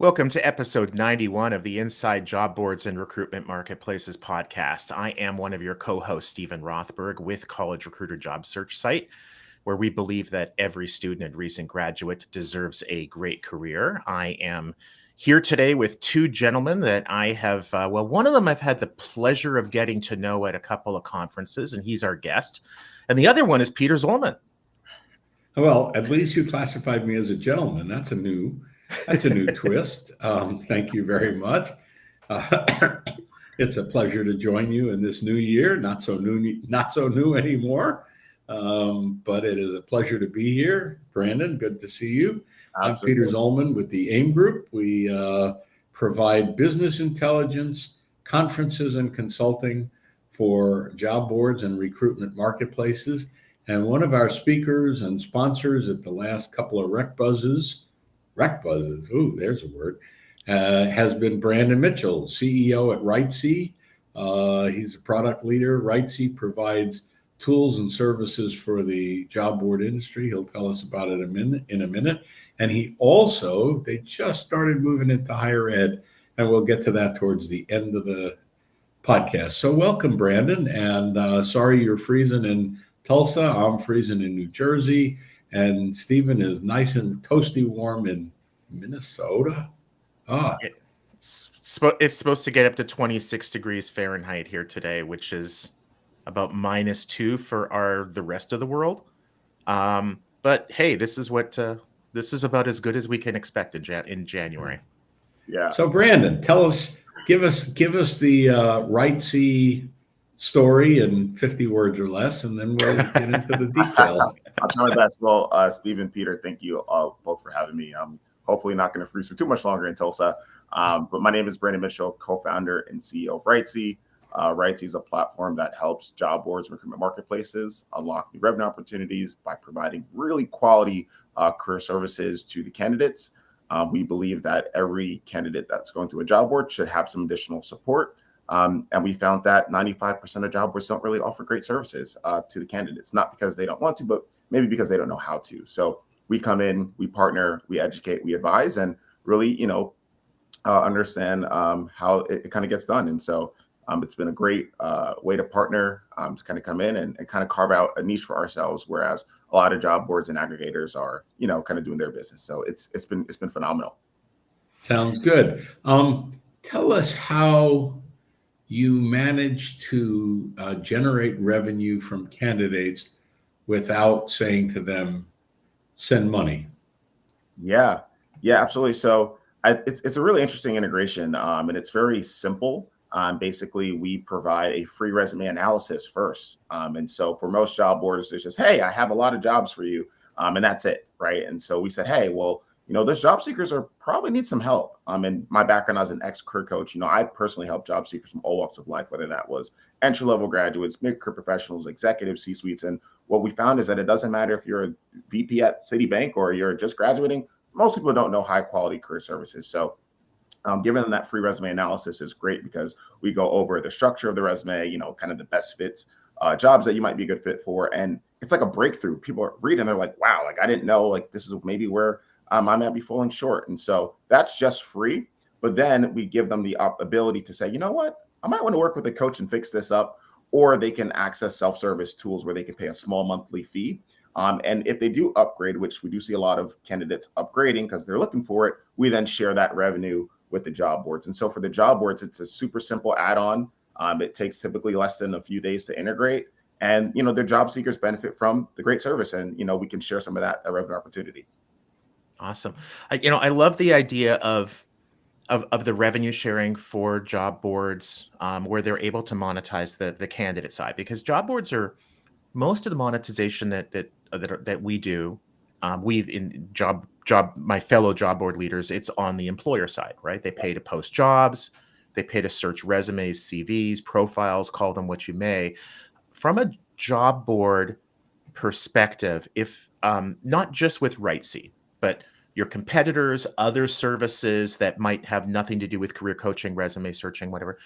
Welcome to episode 91 of the Inside Job Boards and Recruitment Marketplaces podcast. I am one of your co-hosts, Stephen Rothberg, with College Recruiter Job Search Site, where we believe that every student and recent graduate deserves a great career. I am here today with two gentlemen that I have, one of them I've had the pleasure of getting to know at a couple of conferences, and he's our guest. And the other one is Peter Zollman. Well, at least you classified me as a gentleman. That's a new twist. Thank you very much. It's a pleasure to join you in this new year. Not so new anymore. But it is a pleasure to be here. Brandon, good to see you. Absolutely. I'm Peter Zollman with the AIM Group. We provide business intelligence, conferences, and consulting for job boards and recruitment marketplaces. And one of our speakers and sponsors at the last couple of rec buzzes, ooh, there's a word, has been Brandon Mitchell, CEO at WriteSea. He's a product leader. WriteSea provides tools and services for the job board industry. He'll tell us about it in a minute. And they just started moving into higher ed, and we'll get to that towards the end of the podcast. So welcome, Brandon. And sorry you're freezing in Tulsa. I'm freezing in New Jersey, and Stephen is nice and toasty warm in Minnesota. It's supposed to get up to 26 degrees Fahrenheit here today, which is about -2 for the rest of the world. But hey, this is about as good as we can expect in January. Yeah. So Brandon, give us the WriteSea story in 50 words or less, and then we'll get into the details. I'll try my best. Well, Stephen, Peter, thank you both for having me. I'm hopefully not going to freeze for too much longer in Tulsa. But my name is Brandon Mitchell, co-founder and CEO of WriteSea. WriteSea is a platform that helps job boards and recruitment marketplaces unlock new revenue opportunities by providing really quality career services to the candidates. We believe that every candidate that's going through a job board should have some additional support. And we found that 95% of job boards don't really offer great services to the candidates, not because they don't want to, but maybe because they don't know how to. So we come in, we partner, we educate, we advise, and really, understand how it kind of gets done. And so it's been a great way to partner to kind of come in and kind of carve out a niche for ourselves, whereas a lot of job boards and aggregators are, kind of doing their business. So it's been phenomenal. Sounds good. Tell us how you manage to generate revenue from candidates without saying to them, send money. Yeah, absolutely. So it's a really interesting integration, and it's very simple. Basically, we provide a free resume analysis first. And so for most job boards, it's just, hey, I have a lot of jobs for you. And that's it, right? And so we said, hey, well, those job seekers probably need some help. And my background as an ex-career coach, I personally helped job seekers from all walks of life, whether that was entry-level graduates, mid-career professionals, executive C-suites. And what we found is that it doesn't matter if you're a VP at Citibank or you're just graduating. Most people don't know high-quality career services. So giving them that free resume analysis is great because we go over the structure of the resume, kind of the best fits, jobs that you might be a good fit for. And it's like a breakthrough. People are reading, they're like, wow, like I didn't know, like this is maybe where I might be falling short. And so that's just free. But then we give them the ability to say, you know what, I might want to work with a coach and fix this up. Or they can access self-service tools where they can pay a small monthly fee. And if they do upgrade, which we do see a lot of candidates upgrading because they're looking for it, we then share that revenue with the job boards. And so for the job boards, it's a super simple add-on. It takes typically less than a few days to integrate. And, their job seekers benefit from the great service. And, we can share some of that revenue opportunity. Awesome. I love the idea of the revenue sharing for job boards, where they're able to monetize the candidate side, because job boards are most of the monetization that we do. My fellow job board leaders, it's on the employer side, right? They pay to post jobs, they pay to search resumes, CVs, profiles, call them what you may. From a job board perspective, if not just with WriteSea, but your competitors, other services that might have nothing to do with career coaching, resume searching, whatever,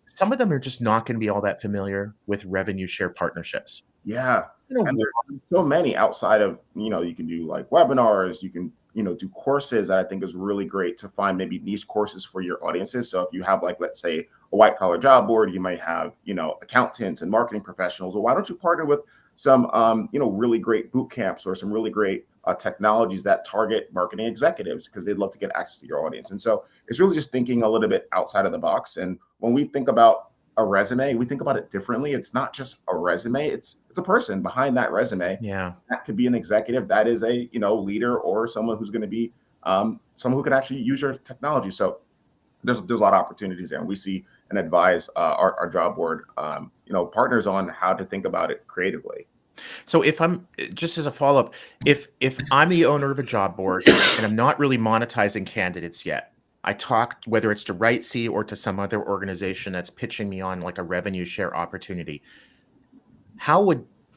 some of them are just not going to be all that familiar with revenue share partnerships. Yeah. And there are so many outside of, you can do like webinars, you can, do courses that I think is really great to find maybe niche courses for your audiences. So if you have like, let's say a white collar job board, you might have, accountants and marketing professionals. Well, why don't you partner with some, really great boot camps or some really great technologies that target marketing executives because they'd love to get access to your audience. And so it's really just thinking a little bit outside of the box. And when we think about a resume, we think about it differently. It's not just a resume, it's a person behind that resume. Yeah. That could be an executive, that is a leader, or someone who's going to be someone who can actually use your technology. So there's a lot of opportunities there, and we see and advise our job board partners on how to think about it creatively. So if I'm just as a follow-up, if I'm the owner of a job board and I'm not really monetizing candidates yet, I talked, whether it's to WriteSea or to some other organization that's pitching me on like a revenue share opportunity,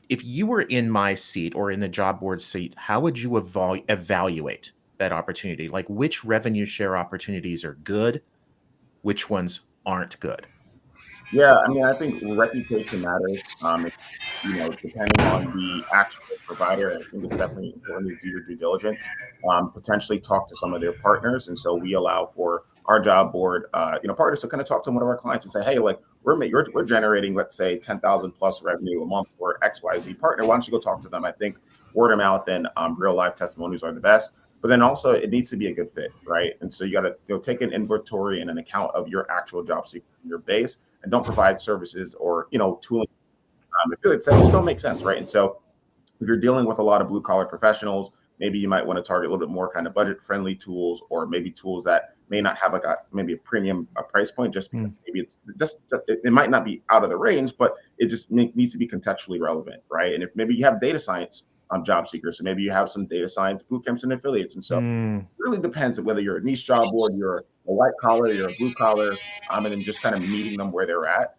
if you were in my seat or in the job board seat, how would you evaluate that opportunity? Like, which revenue share opportunities are good? Which ones aren't good? Yeah, I mean, I think reputation matters. Depending on the actual provider, I think it's definitely important to do your due diligence. Potentially talk to some of their partners, and so we allow for our job board, partners to kind of talk to one of our clients and say, hey, like we're generating, let's say, 10,000 plus revenue a month for XYZ partner. Why don't you go talk to them? I think word of mouth and real life testimonies are the best. But then also it needs to be a good fit, right? And so you got to take an inventory and an account of your actual job seeker, your base, and don't provide services or tooling that just don't make sense, right? And so if you're dealing with a lot of blue collar professionals, maybe you might want to target a little bit more kind of budget friendly tools, or maybe tools that may not have maybe a premium price point, just because maybe it's just it might not be out of the range, but it just needs to be contextually relevant, right? And if maybe you have data science job seekers, so maybe you have some data science boot camps and affiliates, and so it really depends on whether you're a niche job board, you're a white collar, you're a blue collar, and then just kind of meeting them where they're at.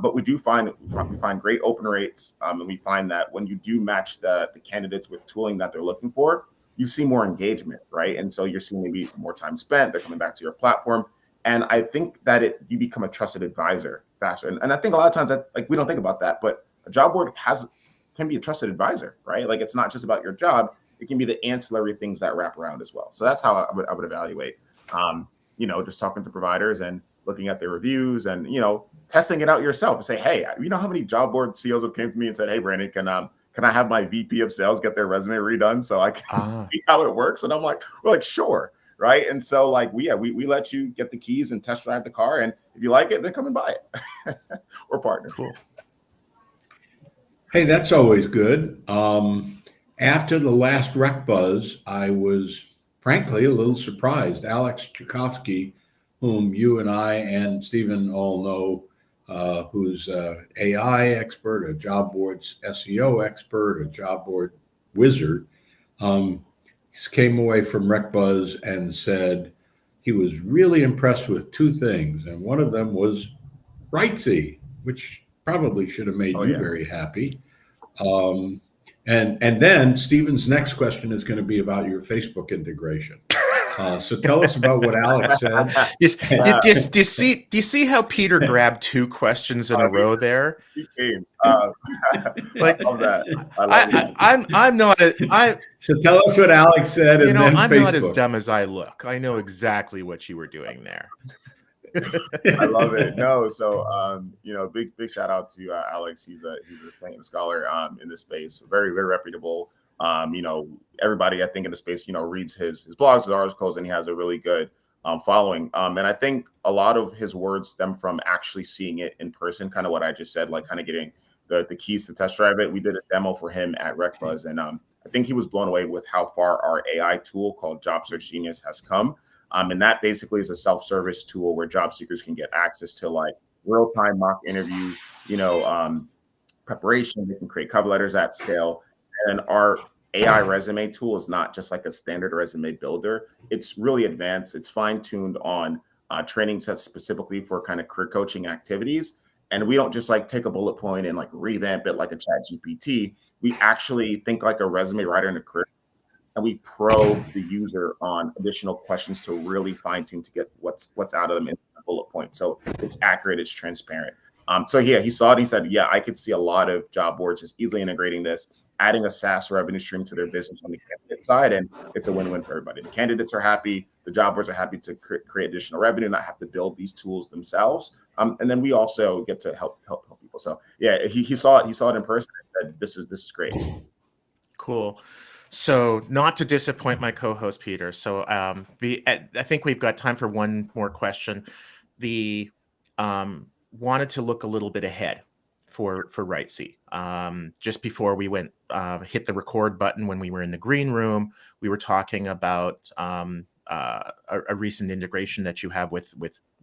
But we find great open rates, and we find that when you do match the candidates with tooling that they're looking for, you see more engagement, right? And so you're seeing maybe more time spent, they're coming back to your platform. And I think that you become a trusted advisor faster. And I think a lot of times we don't think about that, but a job board can be a trusted advisor, right? Like it's not just about your job, it can be the ancillary things that wrap around as well. So that's how I would evaluate, just talking to providers and looking at their reviews and, testing it out yourself and say, hey, you know how many job board CEOs have came to me and said, hey, Brandon, can I have my VP of sales get their resume redone so I can see how it works? And we're like, sure. Right. And so like, we let you get the keys and test drive the car. And if you like it, then come and buy it or partner. Cool. Hey, that's always good. After the last Rec Buzz, I was frankly a little surprised. Alex Tchaikovsky, whom you and I and Stephen all know, who's an AI expert, a job board's SEO expert, a job board wizard, came away from Rec Buzz and said he was really impressed with two things. And one of them was WriteSea, which probably should have made you very happy. And then Stephen's next question is going to be about your Facebook integration. So tell us about what Alex said. Do you see how Peter grabbed two questions in a row there? Like, I love that. I'm not. So tell us what Alex said, and then I'm Facebook. not as dumb as I look. I know exactly what you were doing there. I love it. No, so big shout out to Alex. He's a saint and scholar in this space. Very, very reputable. Everybody I think in the space reads his blogs, his articles, and he has a really good following. And I think a lot of his words stem from actually seeing it in person, kind of what I just said, like kind of getting the keys to test drive it. We did a demo for him at RecBuzz, and I think he was blown away with how far our AI tool called Job Search Genius has come. And that basically is a self-service tool where job seekers can get access to like real-time mock interview, preparation. They can create cover letters at scale. And our AI resume tool is not just like a standard resume builder. It's really advanced. It's fine-tuned on training sets specifically for kind of career coaching activities. And we don't just like take a bullet point and like revamp it like a chat GPT. We actually think like a resume writer in a career, and we probe the user on additional questions to really fine tune to get what's out of them in a bullet point. So it's accurate, it's transparent. So yeah, he saw it. He said, yeah, I could see a lot of job boards just easily integrating this, adding a SaaS revenue stream to their business on the candidate side. And it's a win-win for everybody. The candidates are happy. The job boards are happy to create additional revenue, not have to build these tools themselves. And then we also get to help people. So yeah, he saw it. He saw it in person and said, this is great. Cool. So not to disappoint my co-host Peter. So I think we've got time for one more question. The wanted to look a little bit ahead for WriteSea. Just before we went hit the record button when we were in the green room, we were talking about a recent integration that you have with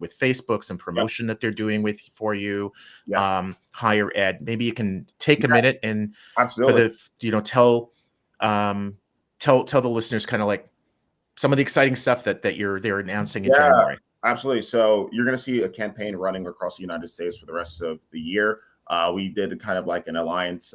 Facebook, some promotion that they're doing for you. Yes. Higher ed. Maybe you can take a minute and absolutely tell the listeners kind of like some of the exciting stuff that they're announcing in January. Absolutely. So you're going to see a campaign running across the United States for the rest of the year. We did kind of like an alliance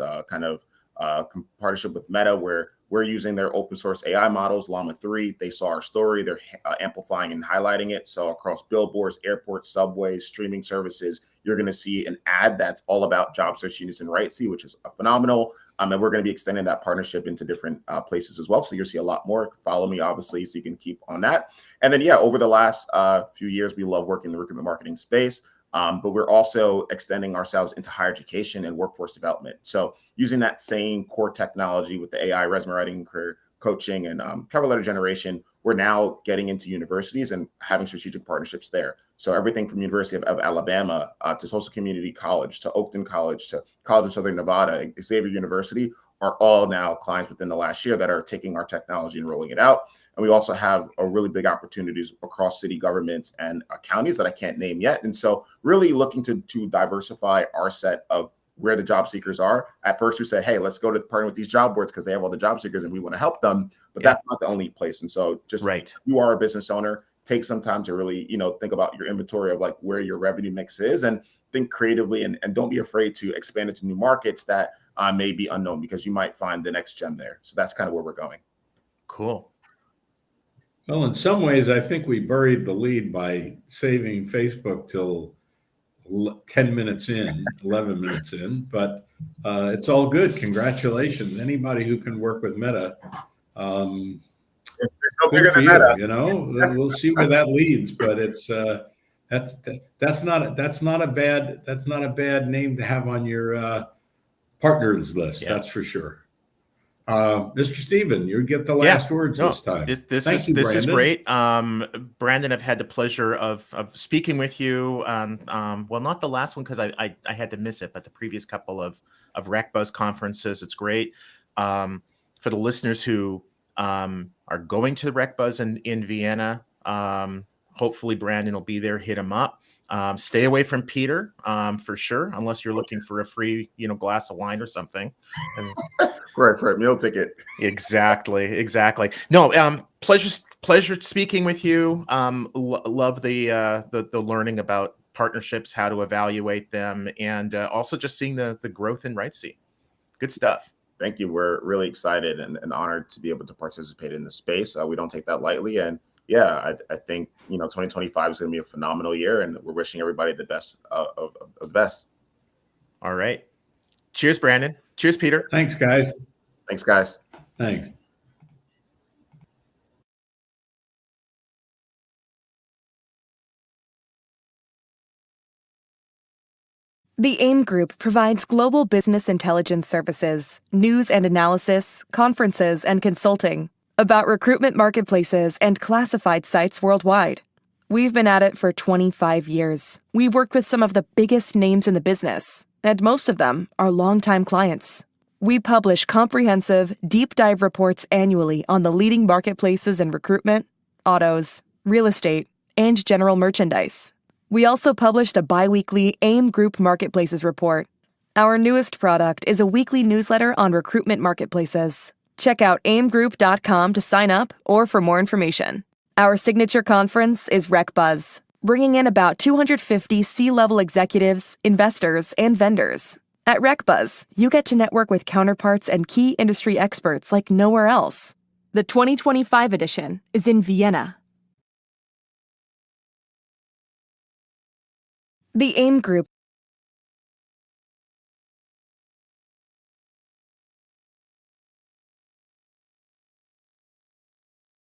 partnership with Meta, where we're using their open source AI models, Llama 3. They saw our story. They're amplifying and highlighting it. So across billboards, airports, subways, streaming services, you're going to see an ad that's all about job search units in WriteSea, which is phenomenal. And we're going to be extending that partnership into different places as well. So you'll see a lot more. Follow me, obviously, so you can keep on that. And then, yeah, over the last few years, we love working in the recruitment marketing space. But we're also extending ourselves into higher education and workforce development. So using that same core technology with the AI, resume writing, career coaching, and cover letter generation, we're now getting into universities and having strategic partnerships there. So everything from University of Alabama to Tulsa Community College to Oakton College to College of Southern Nevada, Xavier University are all now clients within the last year that are taking our technology and rolling it out. And we also have a really big opportunities across city governments and counties that I can't name yet. And so really looking to diversify our set of where the job seekers are. At first we said, hey, let's go to partner with these job boards because they have all the job seekers and we want to help them. But that's not the only place. And so just you are a business owner, take some time to really, think about your inventory of like where your revenue mix is and think creatively and don't be afraid to expand into new markets that may be unknown because you might find the next gem there. So that's kind of where we're going. Cool. Well, in some ways, I think we buried the lead by saving Facebook till 10 minutes in, 11 minutes in, but it's all good. Congratulations. Anybody who can work with Meta, good for you. We'll see where that leads, but it's that's not a bad name to have on your partners list. That's for sure. Mr. Steven, you get the last words this time. This is great. Brandon, I've had the pleasure of speaking with you. Well, not the last one because I had to miss it, but the previous couple of RecBuzz conferences. It's great. For the listeners who are going to RecBuzz in Vienna, hopefully Brandon will be there. Hit him up. Stay away from Peter for sure, unless you're looking for a free, glass of wine or something. For a meal ticket. Exactly. No, pleasure speaking with you. Love the learning about partnerships, how to evaluate them, and also just seeing the growth in WriteSea. Good stuff. Thank you. We're really excited and honored to be able to participate in the space. We don't take that lightly. And yeah, I think, 2025 is going to be a phenomenal year, and we're wishing everybody the best of the best. All right. Cheers, Brandon. Cheers, Peter. Thanks, guys. Thanks. The AIM Group provides global business intelligence services, news and analysis, conferences, and consulting about recruitment marketplaces and classified sites worldwide. We've been at it for 25 years. We've worked with some of the biggest names in the business, and most of them are longtime clients. We publish comprehensive, deep dive reports annually on the leading marketplaces in recruitment, autos, real estate, and general merchandise. We also published a bi-weekly AIM Group Marketplaces report. Our newest product is a weekly newsletter on recruitment marketplaces. Check out aimgroup.com to sign up or for more information. Our signature conference is RecBuzz, bringing in about 250 C-level executives, investors, and vendors. At RecBuzz, you get to network with counterparts and key industry experts like nowhere else. The 2025 edition is in Vienna. The AIM Group